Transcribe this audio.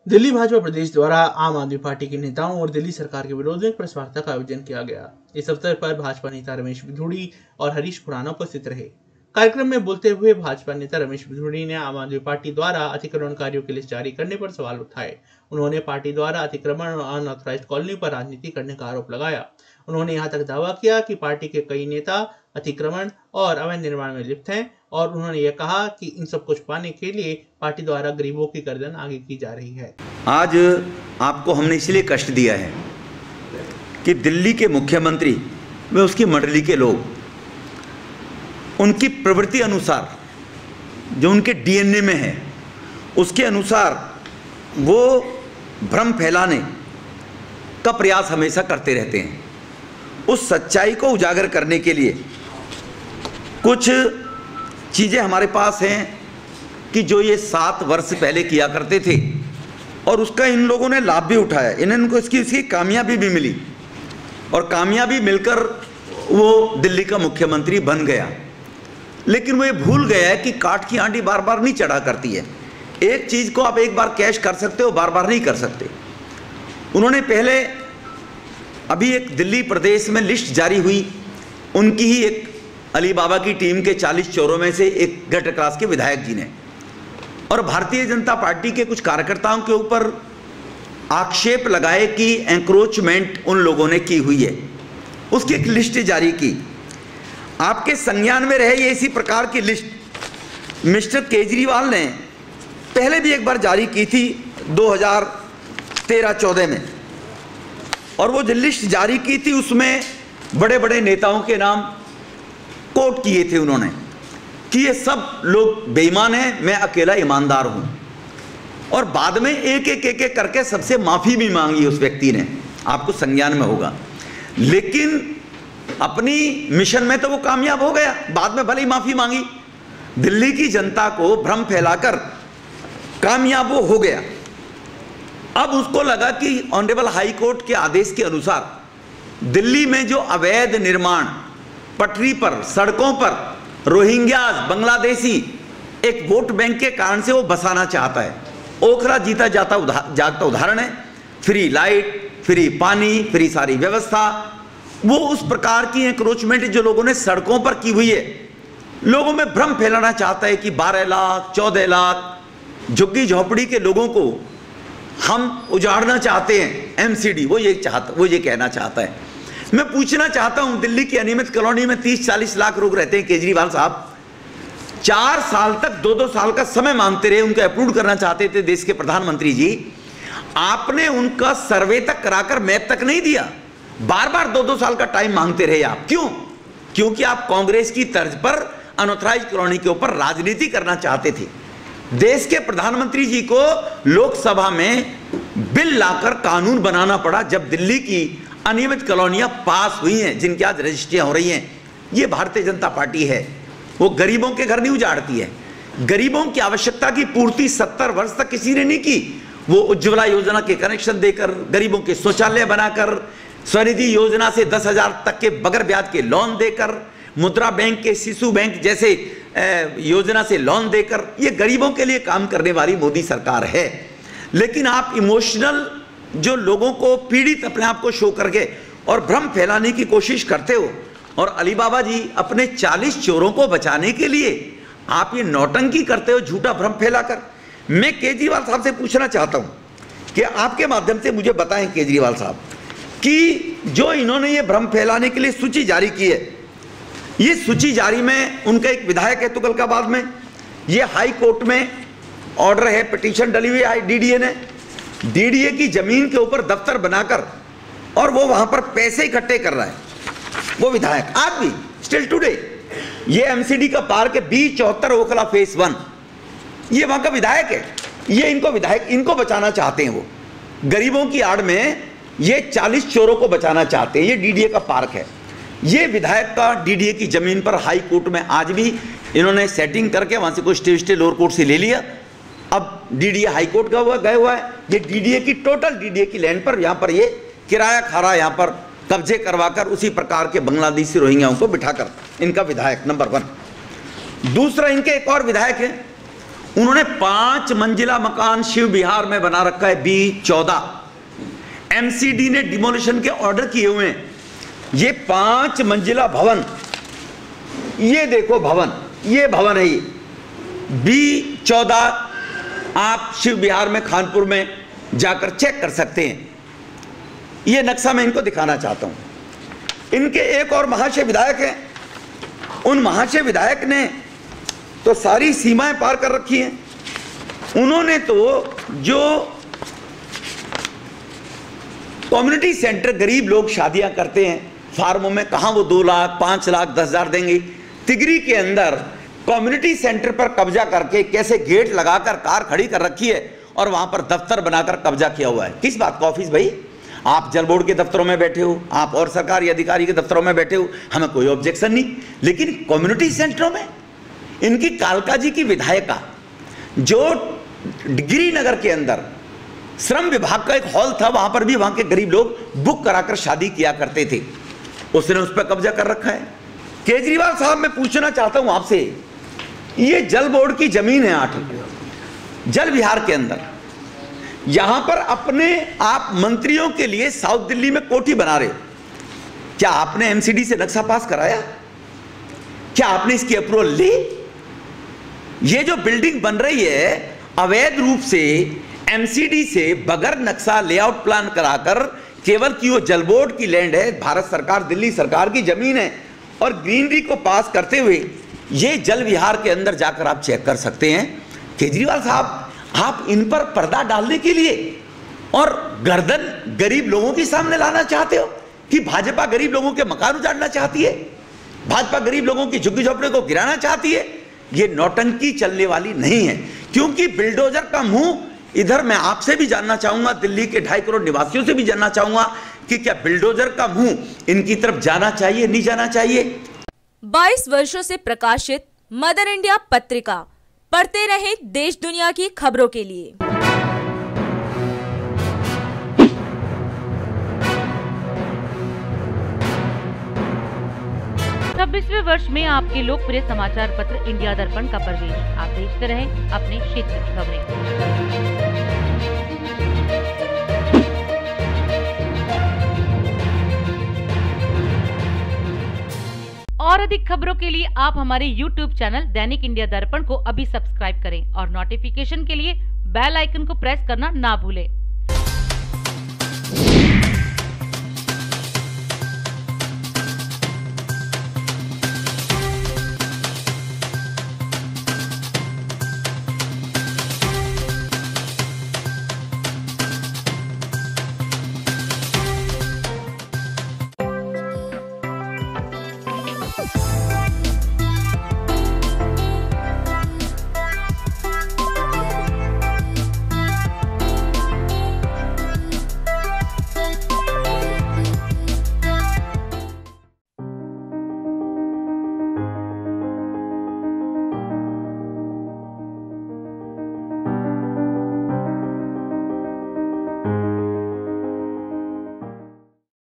दिल्ली भाजपा प्रदेश द्वारा आम आदमी पार्टी के नेताओं और दिल्ली सरकार के विरोध में प्रेस वार्ता का आयोजन किया गया। इस अवसर पर भाजपा नेता रमेश बिधूड़ी और हरीश खुराना उपस्थित रहे। कार्यक्रम में बोलते हुए भाजपा नेता रमेश बिधूड़ी ने आम आदमी पार्टी द्वारा अतिक्रमणकारियों की लिस्ट जारी करने पर सवाल उठाए। उन्होंने पार्टी द्वारा अतिक्रमण और अनऑथराइज्ड कॉलोनी पर राजनीति करने का आरोप लगाया। उन्होंने यहाँ तक दावा किया कि पार्टी के कई नेता अतिक्रमण और अवैध निर्माण में लिप्त हैं और उन्होंने यह कहा कि इन सब कुछ पाने के लिए पार्टी द्वारा गरीबों की गर्दन आगे की जा रही है। आज आपको हमने इसलिए कष्ट दिया है कि दिल्ली के मुख्यमंत्री व उसकी मंडली के लोग उनकी प्रवृत्ति अनुसार, जो उनके डीएनए में है, उसके अनुसार वो भ्रम फैलाने का प्रयास हमेशा करते रहते हैं। उस सच्चाई को उजागर करने के लिए कुछ चीज़ें हमारे पास हैं कि जो ये 7 वर्ष पहले किया करते थे और उसका इन लोगों ने लाभ भी उठाया, इनको इसकी कामयाबी भी मिली और कामयाबी मिलकर वो दिल्ली का मुख्यमंत्री बन गया। लेकिन वो ये भूल गया है कि काठ की आंटी बार बार नहीं चढ़ा करती है। एक चीज़ को आप एक बार कैश कर सकते हो, बार बार नहीं कर सकते। उन्होंने पहले अभी एक दिल्ली प्रदेश में लिस्ट जारी हुई, उनकी ही एक अली बाबा की टीम के 40 चोरों में से एक गटर क्लास के विधायक जी ने और भारतीय जनता पार्टी के कुछ कार्यकर्ताओं के ऊपर आक्षेप लगाए कि एंक्रोचमेंट उन लोगों ने की हुई है। उसकी एक लिस्ट जारी की। आपके संज्ञान में रहे ये इसी प्रकार की लिस्ट मिस्टर केजरीवाल ने पहले भी एक बार जारी की थी 2013-14 में, और वो जो लिस्ट जारी की थी उसमें बड़े बड़े नेताओं के नाम कोट किए थे उन्होंने कि ये सब लोग बेईमान हैं, मैं अकेला ईमानदार हूं। और बाद में एक एक करके सबसे माफी भी मांगी उस व्यक्ति ने, आपको संज्ञान में होगा। लेकिन अपनी मिशन में तो वो कामयाब हो गया, बाद में भले ही माफी मांगी, दिल्ली की जनता को भ्रम फैलाकर कामयाब वो हो गया। अब उसको लगा कि ऑनरेबल हाई कोर्ट के आदेश के अनुसार दिल्ली में जो अवैध निर्माण पटरी पर, सड़कों पर रोहिंग्यास, बांग्लादेशी एक वोट बैंक के कारण से वो बसाना चाहता है। ओखला जीता जागता उदाहरण है। फ्री लाइट, फ्री पानी, फ्री सारी व्यवस्था, वो उस प्रकार की एंक्रोचमेंट जो लोगों ने सड़कों पर की हुई है, लोगों में भ्रम फैलाना चाहता है कि 12 लाख 14 लाख झुग्गी झोपड़ी के लोगों को हम उजाड़ना चाहते हैं। एमसीडी वो ये कहना चाहता है। मैं पूछना चाहता हूं, दिल्ली की अनियमित कॉलोनी में 30-40 लाख लोग रहते हैं। केजरीवाल साहब 4 साल तक 2-2 साल का समय मांगते रहे, उनको अप्रूव करना चाहते थे देश के प्रधानमंत्री जी। आपने उनका सर्वे तक कराकर मैप तक नहीं दिया, बार बार 2-2 साल का टाइम मांगते रहे आप। क्यों? क्योंकि आप कांग्रेस की तर्ज पर अनऑथराइज्ड कॉलोनी के ऊपर राजनीति करना चाहते थे। देश के प्रधानमंत्री जी को लोकसभा में बिल लाकर कानून बनाना पड़ा जब दिल्ली की अनियमित कॉलोनियां पास हुई हैं, जिनकी आज रजिस्ट्रियां हो रही हैं। ये भारतीय जनता पार्टी है, वो गरीबों के घर नहीं उजाड़ती है। गरीबों की आवश्यकता की पूर्ति 70 वर्ष तक किसी ने नहीं की। वो उज्ज्वला योजना के कनेक्शन देकर, गरीबों के शौचालय बनाकर, स्वनिधि योजना से 10,000 तक के बगैर ब्याज के लोन देकर, मुद्रा बैंक के शिशु बैंक जैसे योजना से लोन देकर, ये गरीबों के लिए काम करने वाली मोदी सरकार है। लेकिन आप इमोशनल जो लोगों को पीड़ित अपने आप को शो करके और भ्रम फैलाने की कोशिश करते हो, और अली बाबा जी अपने 40 चोरों को बचाने के लिए आप ये नौटंकी करते हो, झूठा भ्रम फैलाकर। मैं केजरीवाल साहब से पूछना चाहता हूं कि आपके माध्यम से मुझे बताएं केजरीवाल साहब कि जो इन्होंने ये भ्रम फैलाने के लिए सूची जारी की है, ये सूची जारी में उनका एक विधायक है तुगलकाबाद में, ये हाई कोर्ट में ऑर्डर है, पिटीशन डली हुई है डीडीए ने, डीडीए की जमीन के ऊपर दफ्तर बनाकर, और वो वहां पर पैसे इकट्ठे कर रहा है वो विधायक आज भी, स्टिल टुडे। ये एमसीडी का पार्क है B74 ओखला फेस 1, ये वहां का विधायक है। ये इनको बचाना चाहते हैं। वो गरीबों की आड़ में ये 40 चोरों को बचाना चाहते हैं। ये डीडीए का पार्क है। ये विधायक का डीडीए की जमीन पर हाई कोर्ट में आज भी इन्होंने सेटिंग करके वहां से कोई स्टे लोअर कोर्ट से ले लिया। अब डीडीए हाई कोर्ट गया हुआ है। ये डीडीए की टोटल डीडीए की लैंड पर यहाँ पर ये किराया खा रहा है, यहाँ पर कब्जे करवाकर उसी प्रकार के बांग्लादेशी रोहिंग्याओं को बिठाकर, इनका विधायक नंबर 1। दूसरा, इनके एक और विधायक हैं, उन्होंने 5 मंजिला मकान शिव विहार में बना रखा है B14। एमसीडी ने डिमोलिशन के ऑर्डर किए हुए हैं। ये 5 मंजिला भवन, ये देखो भवन, ये भवन है, ये B14। आप शिव विहार में खानपुर में जाकर चेक कर सकते हैं। ये नक्शा मैं इनको दिखाना चाहता हूं। इनके एक और महाशय विधायक हैं, उन महाशय विधायक ने तो सारी सीमाएं पार कर रखी हैं। उन्होंने तो जो कम्युनिटी सेंटर, गरीब लोग शादियां करते हैं फार्मों में, कहां वो 2 लाख 5 लाख 10,000 देंगे। तिगरी के अंदर कम्युनिटी सेंटर पर कब्जा करके कैसे गेट लगाकर कार खड़ी कर रखी है और वहां पर दफ्तर बनाकर कब्जा किया हुआ है। किस बात का ऑफिस भाई? आप जल बोर्ड के दफ्तरों में बैठे हो, आप और सरकारी अधिकारी के दफ्तरों में बैठे हो, हमें कोई ऑब्जेक्शन नहीं, लेकिन कम्युनिटी सेंटरों में इनकी कालका जी की विधायिका, जो गिरिनगर के अंदर श्रम विभाग का एक हॉल था, वहां पर भी वहां के गरीब लोग बुक कराकर शादी किया करते थे, उसने उस पर कब्जा कर रखा है। केजरीवाल साहब, मैं पूछना चाहता हूं आपसे, ये जल बोर्ड की जमीन है 8 जल विहार के अंदर, यहां पर अपने आप मंत्रियों के लिए साउथ दिल्ली में कोठी बना रहे हो, क्या आपने एमसीडी से नक्शा पास कराया? क्या आपने इसकी अप्रूवल ली? ये जो बिल्डिंग बन रही है अवैध रूप से एमसीडी से बगैर नक्शा लेआउट प्लान कराकर, केवल कि वो जल बोर्ड की लैंड है, भारत सरकार दिल्ली सरकार की जमीन है, और ग्रीनरी को पास करते हुए ये जल विहार के अंदर जाकर आप चेक कर सकते हैं। केजरीवाल साहब, आप इन पर पर्दा डालने के लिए और गर्दन गरीब लोगों के सामने लाना चाहते हो कि भाजपा गरीब लोगों के मकान उजाड़ना चाहती है, भाजपा गरीब लोगों की झुग्गी झोपड़े को गिराना चाहती है। ये नौटंकी चलने वाली नहीं है, क्योंकि बिल्डोजर का मुंह इधर, मैं आपसे भी जानना चाहूंगा, दिल्ली के 2.5 करोड़ निवासियों से भी जानना चाहूंगा कि क्या बिल्डोजर का मुंह इनकी तरफ जाना चाहिए, नहीं जाना चाहिए? 22 वर्षों से प्रकाशित मदर इंडिया पत्रिका, पढ़ते रहें देश दुनिया की खबरों के लिए। 26वें वर्ष में आपके लोकप्रिय समाचार पत्र इंडिया दर्पण का प्रवेश। आप देखते रहें अपने क्षेत्र की खबरें। और अधिक खबरों के लिए आप हमारे YouTube चैनल दैनिक इंडिया दर्पण को अभी सब्सक्राइब करें और नोटिफिकेशन के लिए बेल आइकन को प्रेस करना ना भूलें।